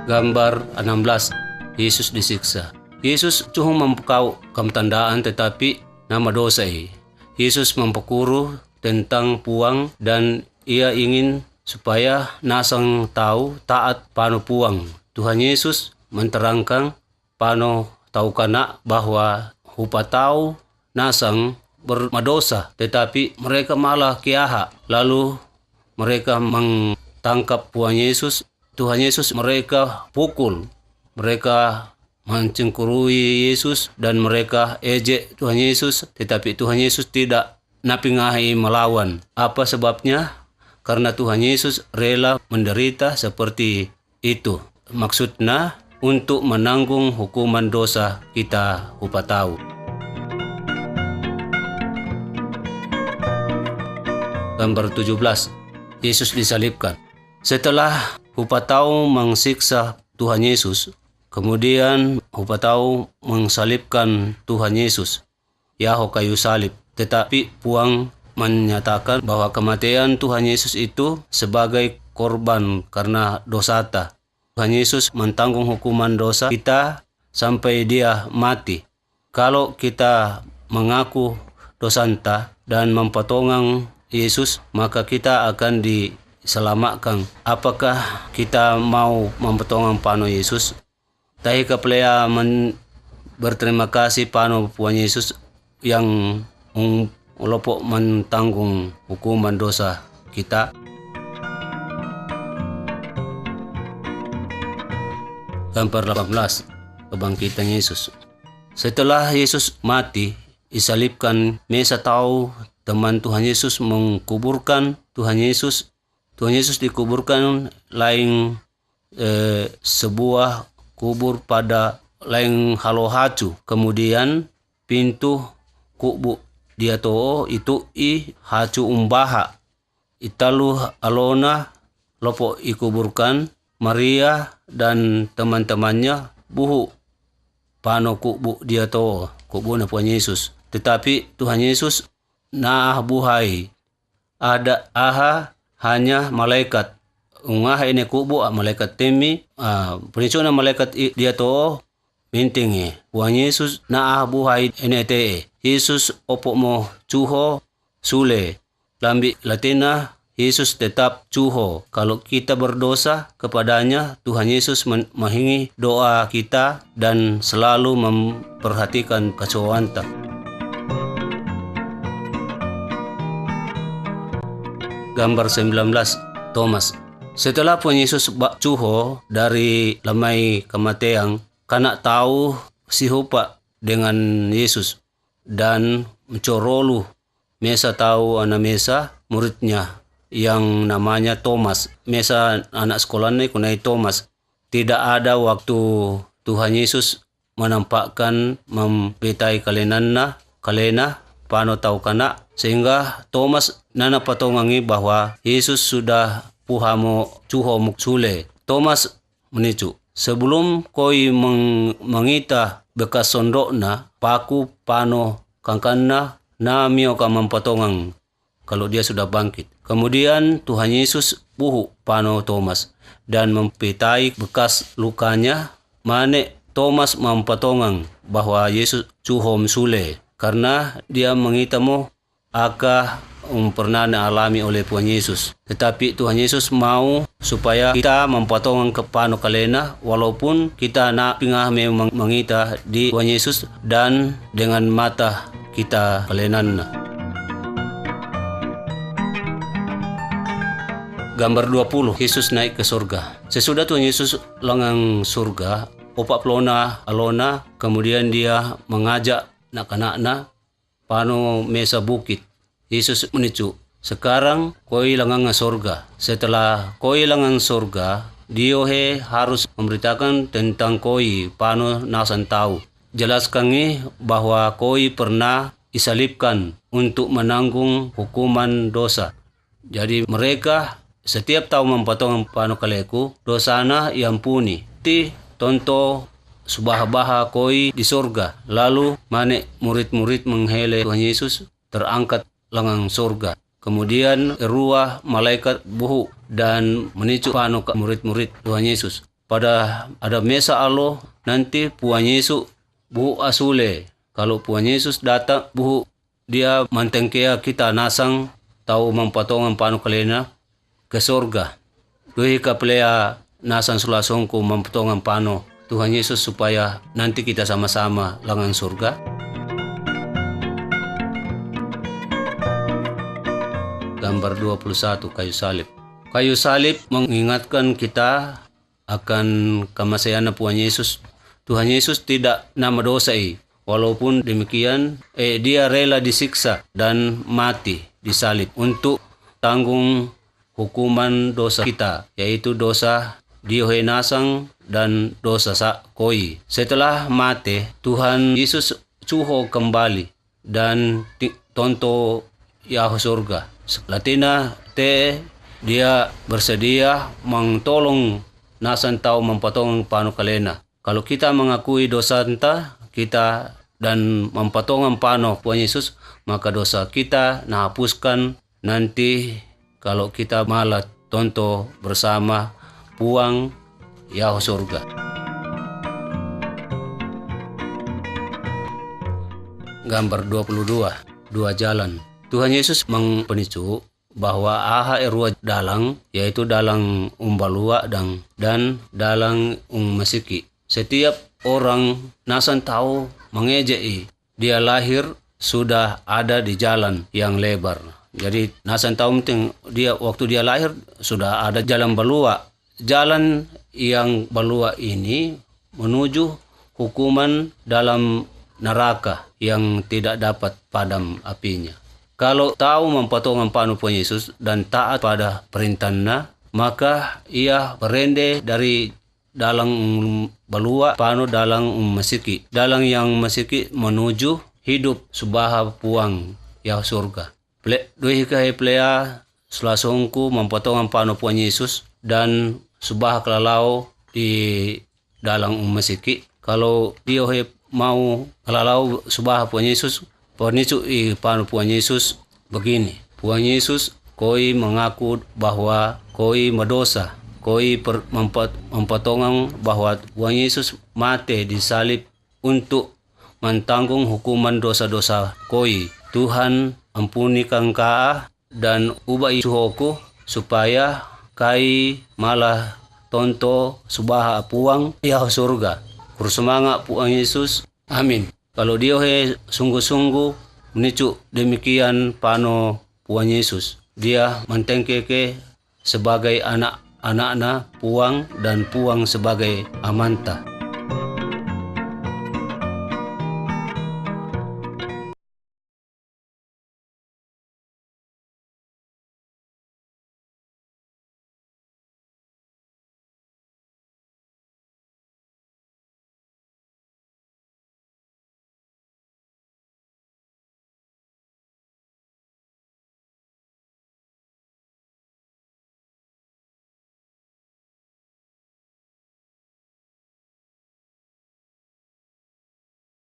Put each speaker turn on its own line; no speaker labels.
Gambar 16. Yesus disiksa. Yesus cuma mempekau kamtandaan tetapi nama dosa. Yesus mempekuru tentang puang dan ia ingin supaya nasang tahu taat pano puang. Tuhan Yesus menterangkan pano tahu kana bahwa hupa tahu nasang bermadosa tetapi mereka malah kiaha. Lalu mereka tangkap Tuhan Yesus mereka pukul, mereka mencengkurui Yesus dan mereka ejek Tuhan Yesus, tetapi Tuhan Yesus tidak napingahi melawan. Apa sebabnya? Karena Tuhan Yesus rela menderita seperti itu. Maksudnya untuk menanggung hukuman dosa kita hupa tahu. Gambar 17. Yesus disalibkan. Setelah hupa tahu mengsiksa Tuhan Yesus, kemudian hupa tahu mensalibkan Tuhan Yesus, Yaho kayu salib. Tetapi puang menyatakan bahwa kematian Tuhan Yesus itu sebagai korban karena dosata. Tuhan Yesus mentanggung hukuman dosa kita sampai dia mati. Kalau kita mengaku dosanta dan mempotongan Yesus, maka kita akan diselamatkan. Apakah kita mau mempotongan pano Yesus? Tahi kaplea berterima kasih pano Tuhan Yesus yang melopok mentanggung hukuman dosa kita. Gambar 18. Kebangkitan Yesus. Setelah Yesus mati, disalibkan, Mesa tahu teman Tuhan Yesus mengkuburkan Tuhan Yesus. Tuhan Yesus dikuburkan lain sebuah kubur pada lain halohacu. Kemudian pintu kubu dia too itu hacu umbaha. Italu alona lopo ikuburkan Maria dan teman-temannya buhu pano kubu dia too kubu na Tuhan Yesus. Tetapi Tuhan Yesus naah buhay. Ada hanya malaikat. Ungah ini kubu malaikat temi. Penicu na malaikat dia to mintingi. Tuhan Yesus naah buhay ini te. Yesus opo mo cuho sule. Lambi Latina Yesus tetap cuho. Kalau kita berdosa kepadanya, Tuhan Yesus menghingi doa kita dan selalu memperhatikan kesuwanta. Gambar 19. Thomas. Setelah Tuhan Yesus cuho dari lamai kematian, kanak tahu si hupa dengan Yesus dan mencorolu Mesa tahu anak Mesa muridnya yang namanya Thomas. Mesa anak sekolahnya kunai Thomas. Tidak ada waktu Tuhan Yesus menampakkan membetai kalena pano tahu kana sehingga Thomas nana patongangi bahwa Yesus sudah puhamo cuho muksule. Thomas menicu, sebelum koi mengita bekas sondokna paku pano kangkana na mio ka mempatongang kalau dia sudah bangkit. Kemudian Tuhan Yesus puhu pano Thomas dan mempetai bekas lukanya. Mane Thomas mempatongang bahwa Yesus cuhom sule karena dia mengitamo aka pernah alami oleh Tuhan Yesus. Tetapi Tuhan Yesus mau supaya kita mempatongang ke pano kalena walaupun kita nak pingah memang mengita di Tuhan Yesus dan dengan mata kita kalenan. Gambar 20. Yesus naik ke surga. Sesudah Tuhan Yesus langang surga, opak plona alona, kemudian dia mengajak nak-nakna pano mesa bukit. Yesus menicu, sekarang koi langang surga. Setelah koi langang surga, Diohe harus memberitakan tentang koi pano nasan tahu. Jelaskan bahwa koi pernah disalibkan untuk menanggung hukuman dosa. Jadi mereka setiap tahun mempotong pano kaleku, dosana iampuni. Ti tonto subah-baha koi di surga. Lalu mane murid-murid menghele Tuhan Yesus terangkat langang surga. Kemudian ruah malaikat buhu dan menicu pano ke murid-murid Tuhan Yesus. pada ada mesa Allah nanti Puan Yesus buhu asule. Kalau Puan Yesus datang buhu dia mantengkea kita nasang tahu mempatongan panu kalena ke surga. Duhi ka pelea nasan sulasongku mempatongan panu Tuhan Yesus supaya nanti kita sama-sama langan surga. Gambar 21 kayu salib. Kayu salib mengingatkan kita akan kemasean Tuhan Yesus. Tuhan Yesus tidak nama dosai. Walaupun demikian, dia rela disiksa dan mati disalib untuk tanggung hukuman dosa kita, yaitu dosa diohe nasang dan dosa koi. Setelah mati, Tuhan Yesus cuho kembali dan tonto yaho surga. Latina dia bersedia mengtolong nasan tau mempotong panu kalena. Kalau kita mengakui dosa kita dan mempotong panu Tuhan Yesus, maka dosa kita nahapuskan nanti kalau kita malah tonto bersama puang yaho surga. Gambar 22, dua jalan. Tuhan Yesus mengpenicu bahwa aha erua dalang, yaitu dalang umbalua dan dalang masiki. Setiap orang nasan tahu mengejei dia lahir sudah ada di jalan yang lebar. Jadi nasan tahu penting dia waktu dia lahir sudah ada jalan balua. Jalan yang balua ini menuju hukuman dalam neraka yang tidak dapat padam apinya. Kalau tahu mempatongan panu Tuhan Yesus dan taat pada perintahnya, maka ia berende dari dalang balua panu dalang masiki. Dalang yang masiki menuju hidup subaha puang ya surga. Duhi kahe plea sulasongku mempatongan panu Tuhan Yesus dan subaha kelalau di dalang masiki. Kalau dia mau kelalau subaha Tuhan Yesus, penicu panu Tuhan Yesus begini. Tuhan Yesus koi mengaku bahwa koi berdosa. Koi mempotongan bahwa Tuhan Yesus mati disalib untuk mentanggung hukuman dosa-dosa koi. Tuhan ampunikan ka dan ubah suhoku supaya kai malah tonto subaha puang ya surga. Kursemangat Tuhan Yesus. Amin. Kalau dia sungguh-sungguh menicu demikian pano Tuhan Yesus, dia mentengkeke sebagai anak-anaknya puang dan puang sebagai amanta.